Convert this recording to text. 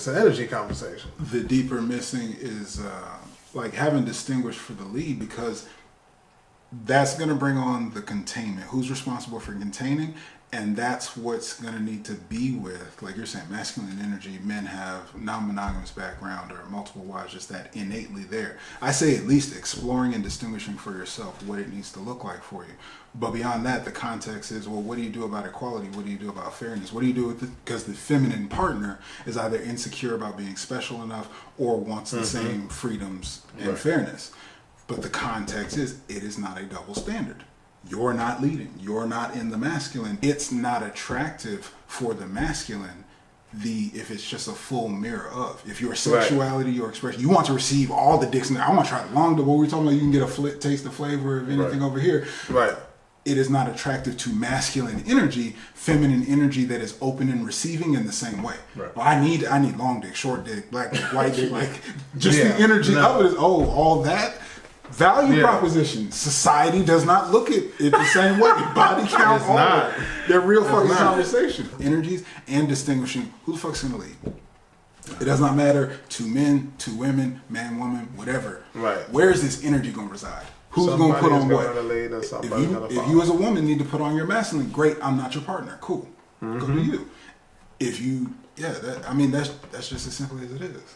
It's an energy conversation. The deeper missing is like having distinguished for the lead, because that's going to bring on the containment. Who's responsible for containing? And that's what's going to need to be with, like you're saying, masculine energy. Men have non-monogamous background or multiple wives, just that innately there. I say at least exploring and distinguishing for yourself what it needs to look like for you. But beyond that, the context is, well, what do you do about equality? What do you do about fairness? What do you do with it? Because the feminine partner is either insecure about being special enough or wants the same freedoms and fairness. But the context is, it is not a double standard. You're not leading. You're not in the masculine. It's not attractive for the masculine if it's just a full mirror of. If your sexuality, your expression, you want to receive all the dicks. I want to try long what we're talking about. You can get a taste the flavor of anything over here. Right. It is not attractive to masculine energy, feminine energy that is open and receiving in the same way. Right. Well, I need long dick, short dick, black dick, white dick, like just the energy of it is all that. Value proposition. Society does not look at it the same way. Body count, all that. They're real fucking conversation. Energies and distinguishing who the fuck's gonna lead. It does not matter to men, to women, man, woman, whatever. Right. Where is this energy gonna reside? Who's gonna put on what? If you as a woman need to put on your masculine, great. I'm not your partner. Cool. Go to you. If you, that's just as simple as it is.